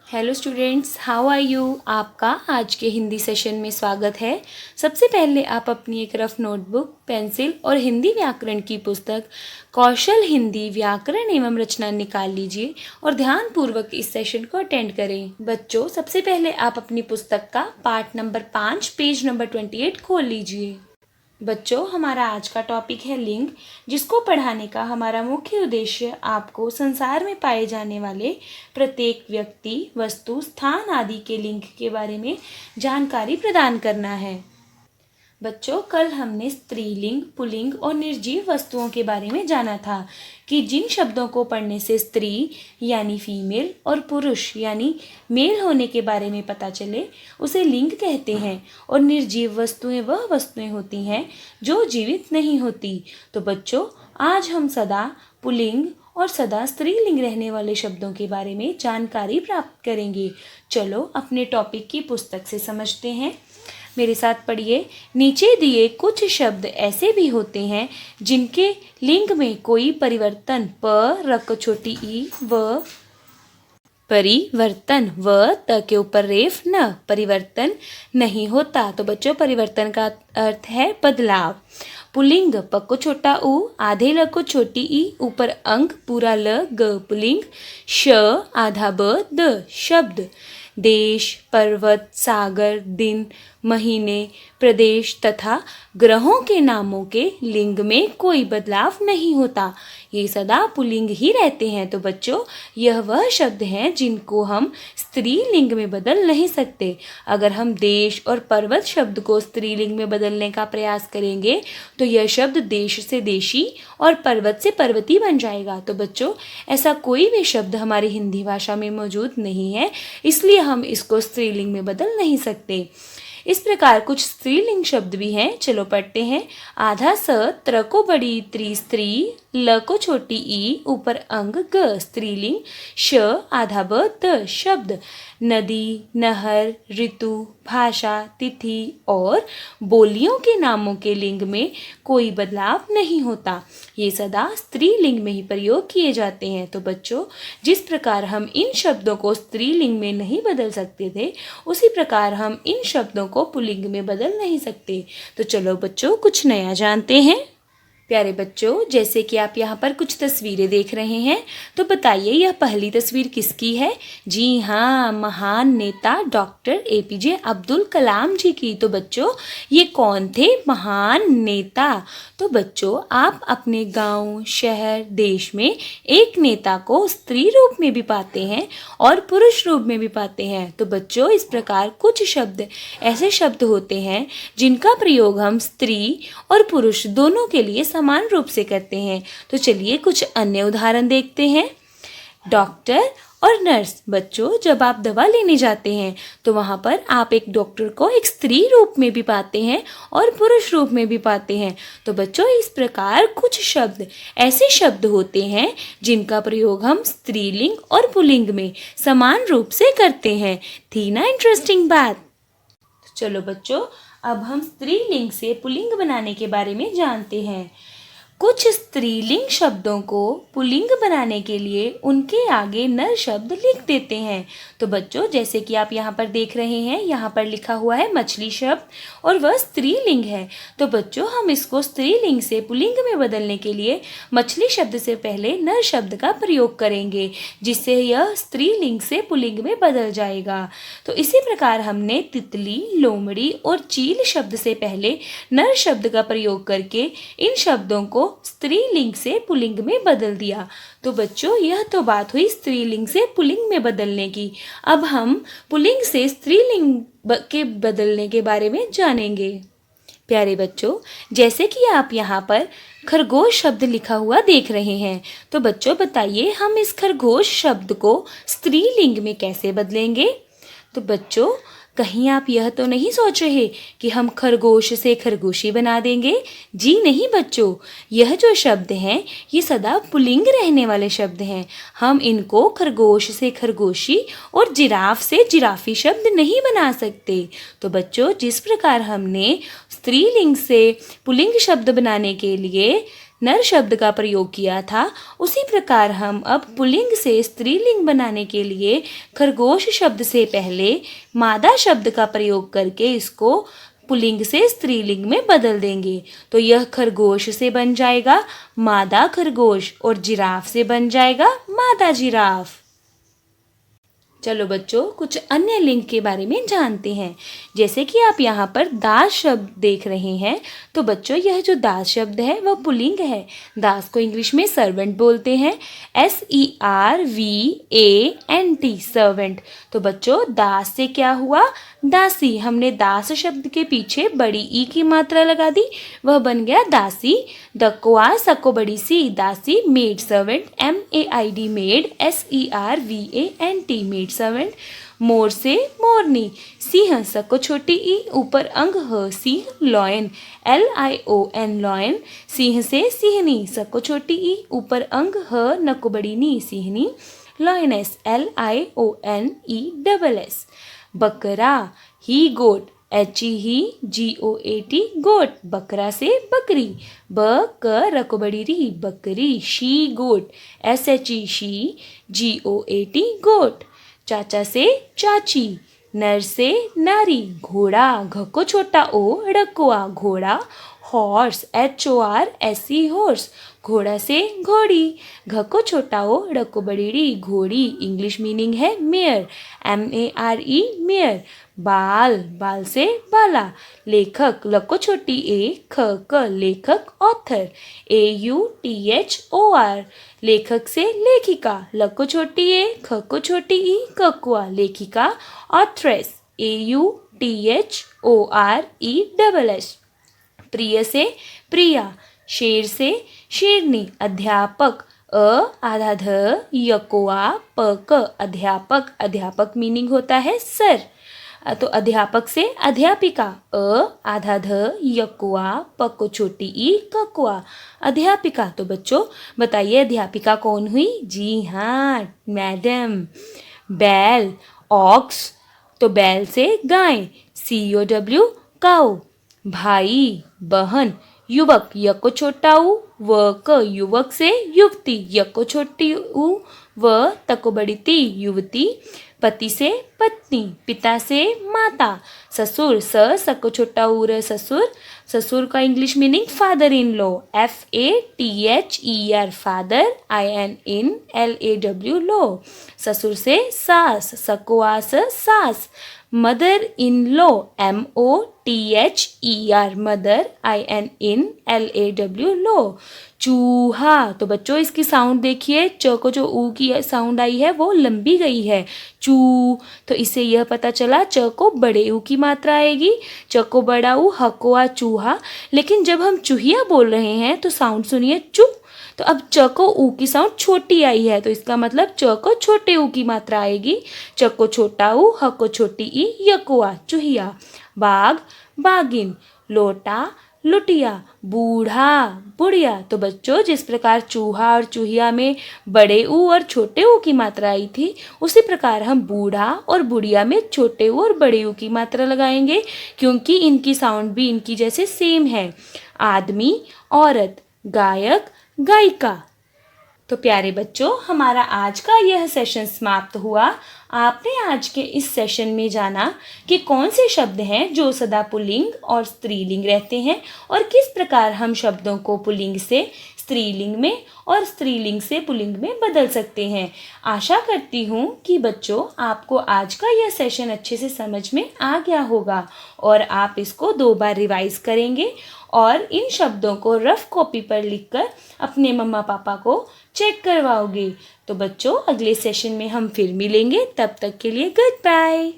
Hello students, how are you. आपका आज के हिंदी सेशन में स्वागत है। सबसे पहले आप अपनी एक रफ नोटबुक, पेंसिल और हिंदी व्याकरण की पुस्तक कौशल हिंदी व्याकरण एवं रचना निकाल लीजिए और ध्यानपूर्वक इस सेशन को अटेंड करें। बच्चों, सबसे पहले आप अपनी पुस्तक का पाठ नंबर 5 पेज नंबर 28 खोल लीजिए। बच्चों, हमारा आज का टॉपिक है लिंग, जिसको पढ़ाने का हमारा मुख्य उद्देश्य आपको संसार में पाए जाने वाले प्रत्येक व्यक्ति, वस्तु, स्थान आदि के लिंग के बारे में जानकारी प्रदान करना है। बच्चों, कल हमने स्त्रीलिंग, पुल्लिंग और निर्जीव वस्तुओं के बारे में जाना था कि जिन शब्दों को पढ़ने से स्त्री यानी फीमेल और पुरुष यानी मेल होने के बारे में पता चले उसे लिंग कहते हैं, और निर्जीव वस्तुएं वह वस्तुएं होती हैं जो जीवित नहीं होती। तो बच्चों, आज हम सदा पुल्लिंग और सदा स्त्रीलिंग रहने वाले शब्दों के बारे में जानकारी प्राप्त करेंगे। चलो अपने टॉपिक की पुस्तक से समझते हैं। मेरे साथ पढ़िए। नीचे दिए कुछ शब्द ऐसे भी होते हैं जिनके लिंग में कोई परिवर्तन प रक छोटी ई व परिवर्तन व त के ऊपर रेफ न परिवर्तन नहीं होता। तो बच्चों, परिवर्तन का अर्थ है बदलाव। पुल्लिंग प को छोटा उ, आधे ल को छोटी ई, ऊपर अंग, पूरा ल ग पुल्लिंग, श आधा ब द शब्द। देश, पर्वत, सागर, दिन, महीने, प्रदेश तथा ग्रहों के नामों के लिंग में कोई बदलाव नहीं होता, ये सदा पुल्लिंग ही रहते हैं। तो बच्चों, यह वह शब्द हैं जिनको हम स्त्रीलिंग में बदल नहीं सकते। अगर हम देश और पर्वत शब्द को स्त्रीलिंग में बदलने का प्रयास करेंगे तो यह शब्द देश से देशी और पर्वत से पर्वती बन जाएगा। तो बच्चों, ऐसा कोई भी शब्द हमारी हिंदी भाषा में मौजूद नहीं है, इसलिए हम इसको स्त्रीलिंग में बदल नहीं सकते। इस प्रकार कुछ स्त्रीलिंग शब्द भी हैं। चलो पढ़ते हैं। आधा स, त्र को बड़ी त्री स्त्री, ल को छोटी ई, ऊपर अंग ग स्त्रीलिंग, श आधा ब द शब्द। नदी, नहर, ऋतु, भाषा, तिथि और बोलियों के नामों के लिंग में कोई बदलाव नहीं होता, ये सदा स्त्रीलिंग में ही प्रयोग किए जाते हैं। तो बच्चों, जिस प्रकार हम इन शब्दों को स्त्रीलिंग में नहीं बदल सकते थे, उसी प्रकार हम इन शब्दों को पुल्लिंग में बदल नहीं सकते। तो चलो बच्चों, कुछ नया जानते हैं। प्यारे बच्चों, जैसे कि आप यहाँ पर कुछ तस्वीरें देख रहे हैं, तो बताइए यह पहली तस्वीर किसकी है। जी हाँ, महान नेता डॉक्टर APJ अब्दुल कलाम जी की। तो बच्चों, ये कौन थे महान नेता। तो बच्चों, आप अपने गांव, शहर, देश में एक नेता को स्त्री रूप में भी पाते हैं और पुरुष रूप में भी पाते हैं। तो बच्चों, इस प्रकार कुछ शब्द ऐसे शब्द होते हैं जिनका प्रयोग हम स्त्री और पुरुष दोनों के लिए समान रूप से करते हैं। तो चलिए कुछ अन्य उदाहरण देखते हैं। डॉक्टर और नर्स। बच्चों, जब आप दवा लेने जाते हैं तो वहाँ पर आप एक डॉक्टर को एक स्त्री रूप में भी पाते हैं और पुरुष रूप में भी पाते हैं। तो बच्चों, इस प्रकार कुछ शब्द ऐसे शब्द होते हैं जिनका प्रयोग हम स्त्रीलिंग और पुल्लिंग में समान रूप से करते हैं। थी ना इंटरेस्टिंग बात। चलो बच्चों, अब हम स्त्रीलिंग से पुल्लिंग बनाने के बारे में जानते हैं। कुछ स्त्रीलिंग शब्दों को पुल्लिंग बनाने के लिए उनके आगे नर शब्द लिख देते हैं। तो बच्चों, जैसे कि आप यहाँ पर देख रहे हैं, यहाँ पर लिखा हुआ है मछली शब्द और वह स्त्रीलिंग है। तो बच्चों, हम इसको स्त्रीलिंग से पुल्लिंग में बदलने के लिए मछली शब्द से पहले नर शब्द का प्रयोग करेंगे, जिससे यह स्त्रीलिंग से पुल्लिंग में बदल जाएगा। तो इसी प्रकार हमने तितली, लोमड़ी और चील शब्द से पहले नर शब्द का प्रयोग करके इन शब्दों को स्त्रीलिंग से पुल्लिंग में बदल दिया। तो बच्चों, यह तो बात हुई स्त्रीलिंग से पुल्लिंग में बदलने की। अब हम पुल्लिंग से स्त्रीलिंग के बदलने के बारे में जानेंगे। प्यारे बच्चों, जैसे कि आप यहाँ पर खरगोश शब्द लिखा हुआ देख रहे हैं, तो बच्चों बताइए हम इस खरगोश शब्द को स्त्रीलिंग में कैसे बदलेंगे। तो बच्चों, कहीं आप यह तो नहीं सोच रहे कि हम खरगोश से खरगोशी बना देंगे। जी नहीं बच्चों, यह जो शब्द हैं ये सदा पुल्लिंग रहने वाले शब्द हैं। हम इनको खरगोश से खरगोशी और जिराफ से जिराफी शब्द नहीं बना सकते। तो बच्चों, जिस प्रकार हमने स्त्रीलिंग से पुल्लिंग शब्द बनाने के लिए नर शब्द का प्रयोग किया था, उसी प्रकार हम अब पुल्लिंग से स्त्रीलिंग बनाने के लिए खरगोश शब्द से पहले मादा शब्द का प्रयोग करके इसको पुल्लिंग से स्त्रीलिंग में बदल देंगे। तो यह खरगोश से बन जाएगा मादा खरगोश और जिराफ से बन जाएगा मादा जिराफ। चलो बच्चों, कुछ अन्य लिंग के बारे में जानते हैं। जैसे कि आप यहाँ पर दास शब्द देख रहे हैं, तो बच्चों यह जो दास शब्द है वह पुल्लिंग है। दास को इंग्लिश में सर्वेंट बोलते हैं, SERVANT, सर्वेंट। तो बच्चों दास से क्या हुआ, दासी। हमने दास शब्द के पीछे बड़ी ई की मात्रा लगा दी, वह बन गया दासी। दक्वा सको बड़ी सी, दासी। Maid servant, MAID maid, SERVANT maid servant. मोर से मोरनी। सिंह सको छोटी ई ऊपर अंग ह, सिंह। Lion, LION lion. सिंह से सिंहनी, सको छोटी ई ऊपर अंग ह, नको बड़ी नी, सिंहनी। Lioness, LIONESS। बकरा, ही गोट, HEGOAT गोट। बकरा से बकरी, रको बड़ी री, बकरी। She goat, SHE she, GOAT goat. चाचा से चाची। नर से नारी। घोड़ा, घ को छोटा ओ, ड़कुआ घोड़ा। हॉर्स, HORSE हॉर्स, घोड़ा से घोड़ी। घ को छोटा ओ, ड़को बड़ी ड़ी, घोड़ी। इंग्लिश मीनिंग है मेयर, MARE मेयर। बाल, बाल से बाला। लेखक, लको छोटी ए, ख क लेखक, ऑथर। AUTHOR लेखक से लेखिका। लको छोटी ए, ख को छोटी ई, ककुआ लेखिका, ऑथ्रेस। AUTHORESS। प्रिय से प्रिया। शेर से शेरनी। अध्यापक, आधा ध यकोआ प क अध्यापक। अध्यापक मीनिंग होता है सर। तो अध्यापक से अध्यापिका। आधा ध यकुआ प को छोटी ई, ककुआ अध्यापिका। तो बच्चों बताइए अध्यापिका कौन हुई? जी हाँ, मैडम। बैल, ऑक्स, तो बैल से गाय। COW काऊ। भाई, बहन। युवक, यको छोटा उ व क युवक से युवती। यको छोटी उ व तको बड़ी ती, युवती। पति से पत्नी। पिता से माता। ससुर, सको छोटा उ र ससुर। ससुर का English meaning father in law, FATHER father, INLAW law. ससुर से सास, सको आस सास। Mother in law, MOTHER mother, INLAW law. चूहा, तो बच्चों इसकी साउंड देखिए, च को जो ऊ की साउंड आई है वो लंबी गई है, चू। तो इससे यह पता चला च को बड़े ऊ की मात्रा आएगी, च को बड़ा ऊ, ह को आ चूहा। लेकिन जब हम चूहिया बोल रहे हैं तो साउंड सुनिए चू। तो अब च को ऊ की साउंड छोटी आई है, तो इसका मतलब च को छोटे ऊ की मात्रा आएगी। च को छोटा ऊ, ह को छोटी ई, यकुआ चूहिया। बाघ, बागिन। लोटा, लुटिया। बूढ़ा, बुढ़िया। तो बच्चों जिस प्रकार चूहा और चूहिया में बड़े ऊ और छोटे ऊ की मात्रा आई थी, उसी प्रकार हम बूढ़ा और बुढ़िया में छोटे ऊ और बड़े ऊ की मात्रा लगाएंगे, क्योंकि इनकी साउंड भी इनकी जैसे सेम है। आदमी, औरत। गायक, गायिका। तो प्यारे बच्चों, हमारा आज का यह सेशन समाप्त हुआ। आपने आज के इस सेशन में जाना कि कौन से शब्द हैं जो सदा पुल्लिंग और स्त्रीलिंग रहते हैं और किस प्रकार हम शब्दों को पुल्लिंग से स्त्रीलिंग में और स्त्रीलिंग से पुल्लिंग में बदल सकते हैं। आशा करती हूँ कि बच्चों आपको आज का यह सेशन अच्छे से समझ में आ गया होगा और आप इसको 2 बार रिवाइज करेंगे और इन शब्दों को रफ कॉपी पर लिखकर अपने मम्मा पापा को चेक करवाओगे। तो बच्चों अगले सेशन में हम फिर मिलेंगे, तब तक के लिए गुड बाय।